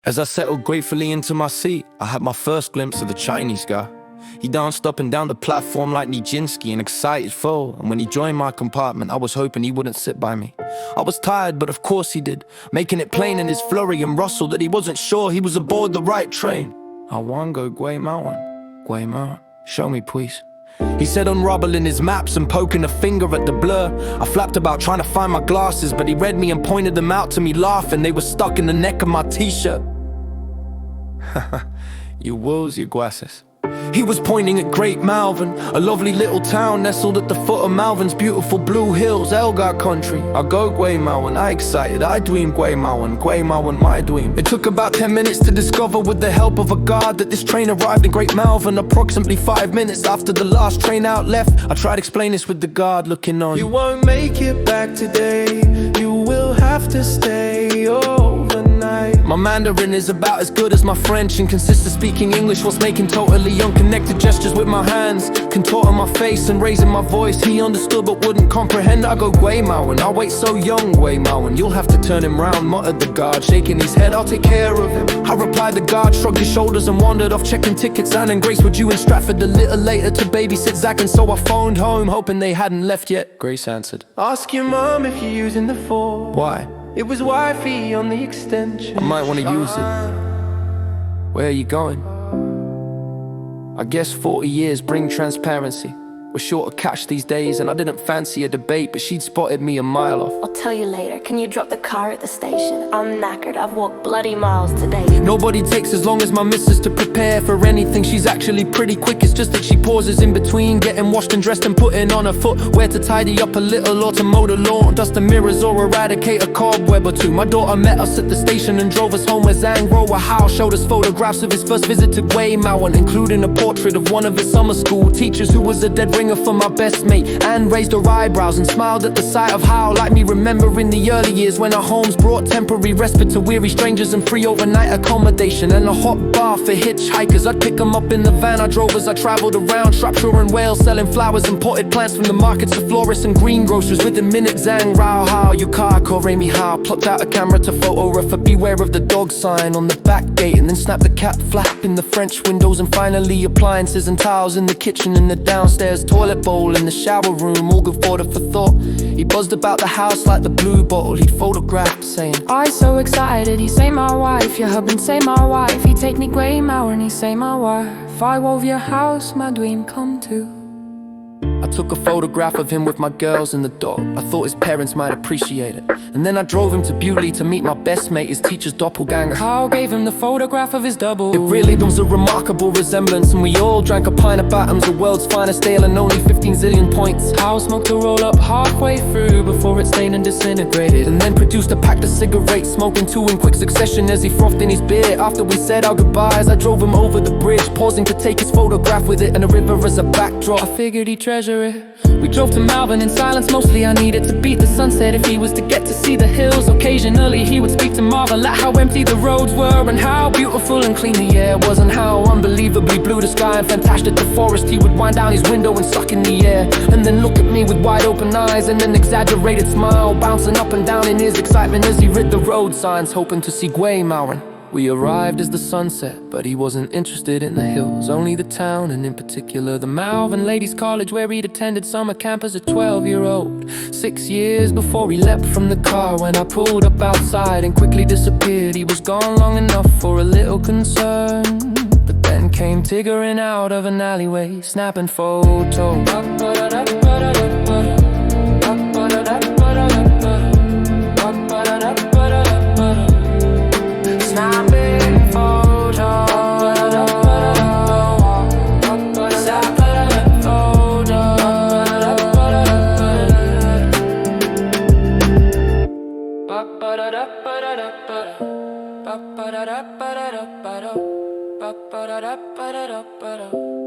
As I settled gratefully into my seat, I had my first glimpse of the Chinese guy. He danced up and down the platform like Nijinsky, an excited foe. And when he joined my compartment, I was hoping he wouldn't sit by me. I was tired, but of course he did, making it plain in his flurry and rustle that he wasn't sure he was aboard the right train. I want go Gui Mountain, Gui Mountain, show me please. He said, unraveling his maps and poking a finger at the blur. I flapped about trying to find my glasses, but he read me and pointed them out to me laughing. They were stuck in the neck of my t-shirt. You wolves, you guasses. He was pointing at Great Malvern, a lovely little town nestled at the foot of Malvern's beautiful blue hills, Elgar country. I go Gui Mountain, I excited, I dream Gui Mountain, my dream. It took about 10 minutes to discover with the help of a guard that this train arrived in Great Malvern approximately 5 minutes after the last train out left. I tried to explain this with the guard looking on. You won't make it back today, you will have to stay overnight. My Mandarin is about as good as my French and consists of speaking English whilst making totally unconnected gestures with my hands, contorting my face and raising my voice. He understood but wouldn't comprehend. I go Gui Mountain, I wait so young Gui Mountain, you'll have to turn him round, muttered the guard, shaking his head, I'll take care of him. I replied, the guard shrugged his shoulders and wandered off checking tickets. Anne and Grace were due in Stratford a little later to babysit Zach, and so I phoned home hoping they hadn't left yet. Grace answered, ask your mum if you're using the phone. Why? It was wifey on the extension. I might want to use it. Where are you going? I guess 40 years bring transparency. We're short of cash these days and I didn't fancy a debate, but she'd spotted me a mile off. I'll tell you later, can you drop the car at the station? I'm knackered, I've walked bloody miles today. Nobody takes as long as my missus to prepare for anything. She's actually pretty quick, it's just that she pauses in between getting washed and dressed and putting on her footwear to tidy up a little or to mow the lawn, dust the mirrors or eradicate a cobweb or two. My daughter met us at the station and drove us home where Zhang Roa Hao showed us photographs of his first visit to Gui Mountain, including a portrait of one of his summer school teachers who was a dead ringer for my best mate. Anne raised her eyebrows and smiled at the sight of how, like me, remembering the early years when our homes brought temporary respite to weary strangers and free overnight accommodation and a hot bar for hitchhikers. I'd pick them up in the van I drove as I travelled around Shropshire and Wales, selling flowers and potted plants from the markets to florists and greengrocers. Within minutes, Zhang Rao Hao, Yukai Koremi Hao plucked out a camera to photograph a beware of the dog sign on the back gate, and then snapped the cat flap in the French windows, and finally appliances and towels in the kitchen and the downstairs toilet bowl in the shower room, all good fodder for thought. He buzzed about the house like the blue bottle he'd photographed, saying, I so excited, he say my wife, your husband say my wife, he take me Gui Mountain, he say my wife, I wove your house, my dream come true. I took a photograph of him with my girls and the dog. I thought his parents might appreciate it. And then I drove him to Bewley to meet my best mate, his teacher's doppelganger. Carl gave him the photograph of his double. It really was a remarkable resemblance, and we all drank a pint of Batham's, the world's finest ale, and only 15 zillion points. Carl smoked a roll up halfway through before it stained and disintegrated, and then produced a pack of cigarettes, smoking two in quick succession as he frothed in his beer. After we said our goodbyes, I drove him over the bridge, pausing to take his photograph with it and a river as a backdrop. I figured he'd treasure it. We drove to Malvern in silence, mostly I needed to beat the sunset if he was to get to see the hills. Occasionally he would speak to marvel at how empty the roads were and how beautiful and clean the air was, and how unbelievably blue the sky and fantastic the forest. He would wind down his window and suck in the air, and then look at me with wide open eyes and an exaggerated smile bouncing up and down in his excitement as he read the road signs, hoping to see Gui Mountain. We arrived as the sun set, but he wasn't interested in the hills, only the town, and in particular the Malvern Ladies College, where he'd attended summer camp as a 12-year-old. 6 years before he leapt from the car when I pulled up outside and quickly disappeared. He was gone long enough for a little concern, but then came Tiggering out of an alleyway, snapping photos. Ba-ba-da-da-ba-da-da-ba-da.